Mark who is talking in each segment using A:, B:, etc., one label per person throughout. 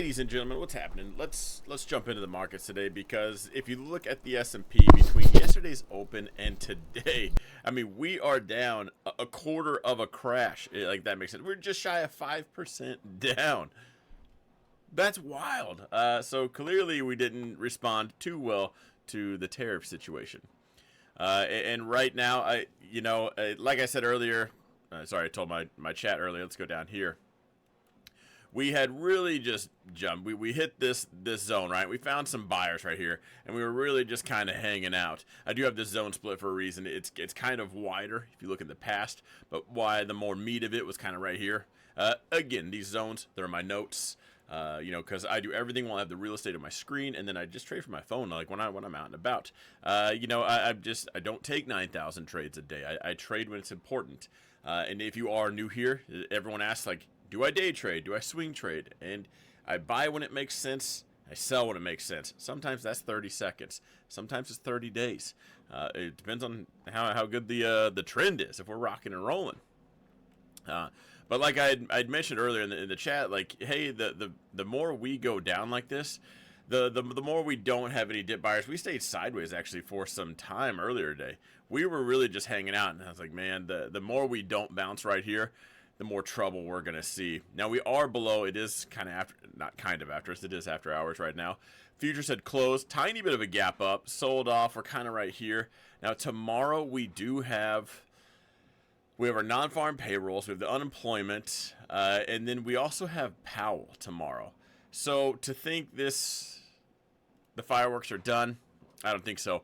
A: Ladies and gentlemen, what's happening? Let's jump into the markets today, because if you look at the S&P between yesterday's open and today, I mean, we are down a quarter of a crash. Like, that makes sense. We're just shy of 5% down. That's wild. So clearly we didn't respond too well to the tariff situation. And right now, like I said earlier, sorry, I told my chat earlier, let's go down here. We had really just jumped. We hit this zone, right? We found some buyers right here, and we were really just kind of hanging out. I do have this zone split for a reason. It's kind of wider if you look in the past, but why the more meat of it was kind of right here. Again, these zones, they're my notes. Because I do everything while I have the real estate on my screen, and then I just trade from my phone, like when I'm out and about. I don't take 9,000 trades a day. I trade when it's important. And if you are new here, everyone asks, like, do I day trade? Do I swing trade? And I buy when it makes sense. I sell when it makes sense. Sometimes that's 30 seconds. Sometimes it's 30 days. It depends on how good the trend is, if we're rocking and rolling. But like I'd mentioned earlier in the chat, like, hey, the more we go down like this, the more we don't have any dip buyers. We stayed sideways actually for some time earlier today. We were really just hanging out, and I was like, man, the more we don't bounce right here, the more trouble we're gonna see. Now we are below. It is kind of after, not kind of after us. It is after hours right now. Futures had closed, tiny bit of a gap up, sold off. We're kind of right here. Now tomorrow we do have. We have our non-farm payrolls, we have the unemployment, and then we also have Powell tomorrow. So to think the fireworks are done, I don't think so.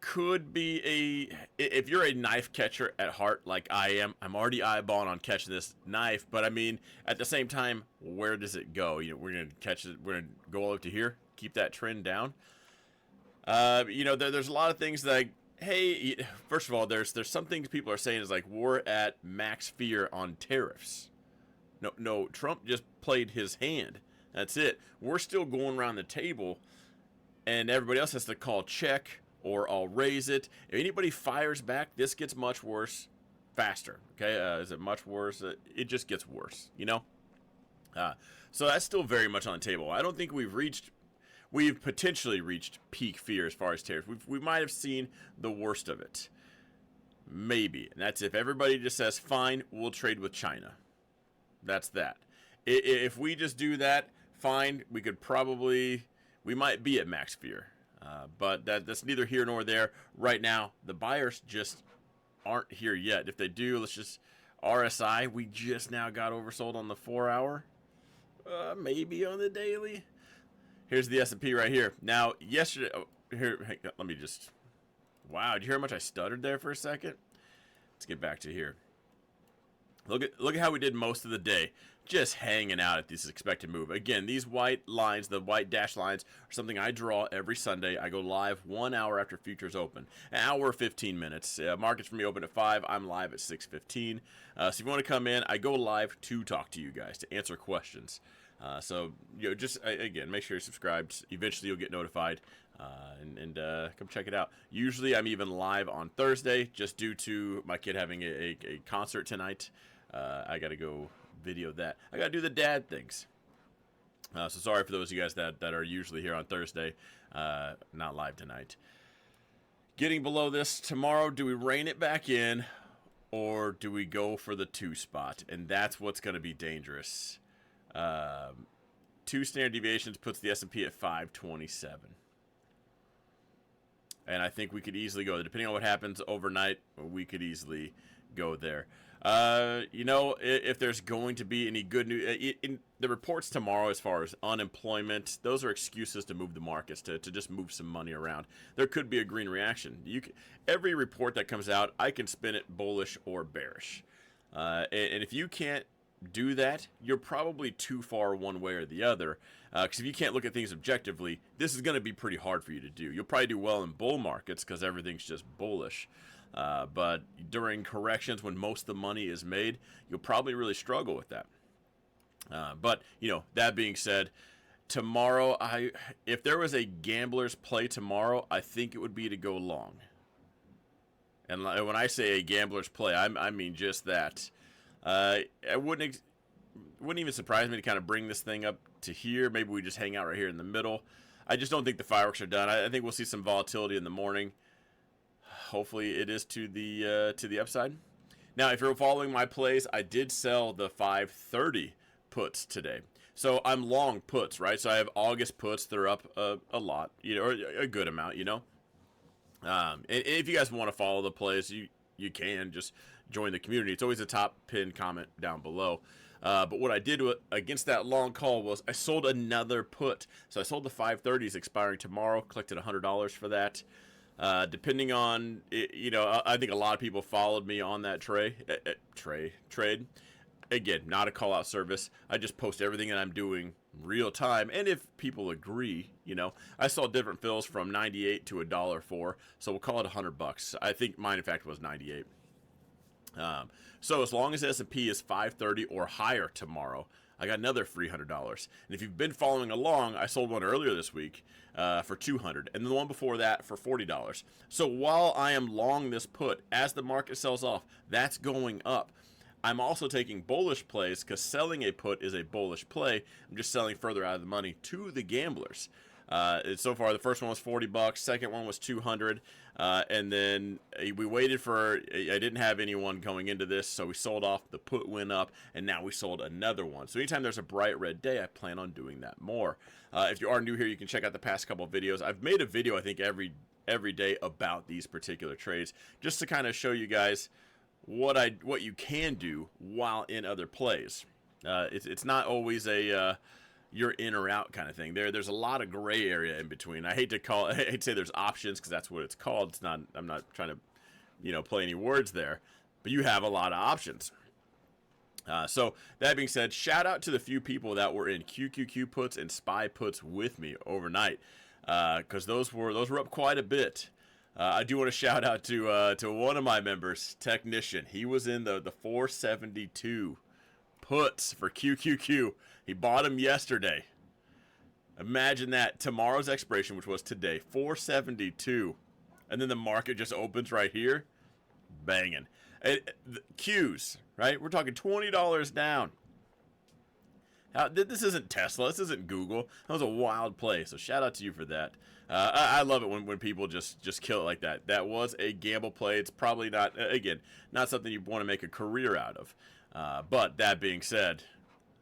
A: Could be if you're a knife catcher at heart like I am, I'm already eyeballing on catching this knife, but I mean, at the same time, where does it go? We're going to catch it, we're going to go over to here, keep that trend down. There's a lot of things that, hey, first of all, there's some things people are saying is like we're at max fear on tariffs. No, Trump just played his hand. That's it. We're still going around the table, and everybody else has to call check or I'll raise it. If anybody fires back, this gets much worse faster. Okay, is it much worse? It just gets worse. So that's still very much on the table. I don't think we've potentially reached peak fear as far as tariffs. We might have seen the worst of it. Maybe. And that's if everybody just says, fine, we'll trade with China. That's that. If we just do that, fine, we might be at max fear. But that's neither here nor there. Right now, the buyers just aren't here yet. If they do, let's just... RSI, we just now got oversold on the 4-hour. Maybe on the daily. Here's the S&P right here. Now, yesterday... Oh, here, let me just... Wow, did you hear how much I stuttered there for a second? Let's get back to here. Look at how we did most of the day. Just hanging out at this expected move. Again, these white lines, the white dashed lines, are something I draw every Sunday. I go live 1 hour after futures open. An hour, 15 minutes. Markets for me open at 5. I'm live at 6:15. So if you want to come in, I go live to talk to you guys, to answer questions. So just again, make sure you're subscribed. Eventually, you'll get notified, and come check it out. Usually, I'm even live on Thursday, just due to my kid having a concert tonight. I got to go video that. I got to do the dad things. So sorry for those of you guys that are usually here on Thursday, not live tonight. Getting below this tomorrow, do we rein it back in, or do we go for the 2 spot? And that's what's going to be dangerous. 2 standard deviations puts the S&P at 527. And I think we could easily go, depending on what happens overnight, we could easily go there. If there's going to be any good news, in the reports tomorrow as far as unemployment, those are excuses to move the markets, to just move some money around. There could be a green reaction. Every report that comes out, I can spin it bullish or bearish. And if you can't do that, you're probably too far one way or the other. Because if you can't look at things objectively, this is going to be pretty hard for you to do. You'll probably do well in bull markets because everything's just bullish. But during corrections, when most of the money is made, you'll probably really struggle with that. But that being said, tomorrow, if there was a gambler's play tomorrow, I think it would be to go long. And when I say a gambler's play, I mean just that. I wouldn't wouldn't even surprise me to kind of bring this thing up to here. Maybe we just hang out right here in the middle. I just don't think the fireworks are done. I think we'll see some volatility in the morning. Hopefully it is to the upside. Now, if you're following my plays, I did sell the 530 puts today. So I'm long puts, right? So I have August puts. They're up a lot, or a good amount, and if you guys want to follow the plays, you can just join the community. It's always a top pinned comment down below. But what I did against that long call was I sold another put. So I sold the 530s expiring tomorrow, collected $100 for that. Depending on, I think a lot of people followed me on that trade. Again, not a call out service. I just post everything that I'm doing real time. And if people agree, I saw different fills from 98 to $1.04. So we'll call it $100. I think mine in fact was 98. So as long as S&P is 530 or higher tomorrow, I got another $300. And if you've been following along, I sold one earlier this week for $200, and then the one before that for $40. So while I am long this put, as the market sells off, that's going up. I'm also taking bullish plays because selling a put is a bullish play. I'm just selling further out of the money to the gamblers. So far, the first one was $40, second one was $200, and then we waited for. I didn't have anyone going into this, so we sold off. The put went up, and now we sold another one. So anytime there's a bright red day, I plan on doing that more. If you are new here, you can check out the past couple of videos. I've made a video, I think, every day about these particular trades, just to kind of show you guys what you can do while in other plays. It's not always a you're in or out kind of thing. There's a lot of gray area in between. I hate to say there's options because that's what it's called. It's not. I'm not trying to play any words there, but you have a lot of options. So that being said, shout out to the few people that were in QQQ puts and SPY puts with me overnight, because those were up quite a bit. I do want to shout out to one of my members, Technician. He was in the 472 puts for QQQ. He bought them yesterday. Imagine that. Tomorrow's expiration, which was today, 472. And then the market just opens right here. Banging. Qs, right? We're talking $20 down. This isn't Tesla. This isn't Google. That was a wild play. So shout out to you for that. I love it when people just kill it like that. That was a gamble play. It's probably not, again, not something you want to make a career out of. But that being said,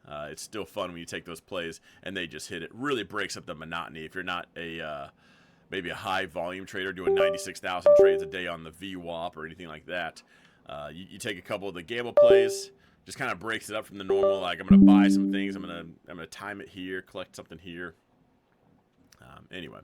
A: it's still fun when you take those plays and they just hit it. Really breaks up the monotony. If you're not maybe a high volume trader doing 96,000 trades a day on the VWAP or anything like that, you take a couple of the gamble plays, just kind of breaks it up from the normal. Like, I'm going to buy some things. I'm gonna time it here, collect something here. Anyway,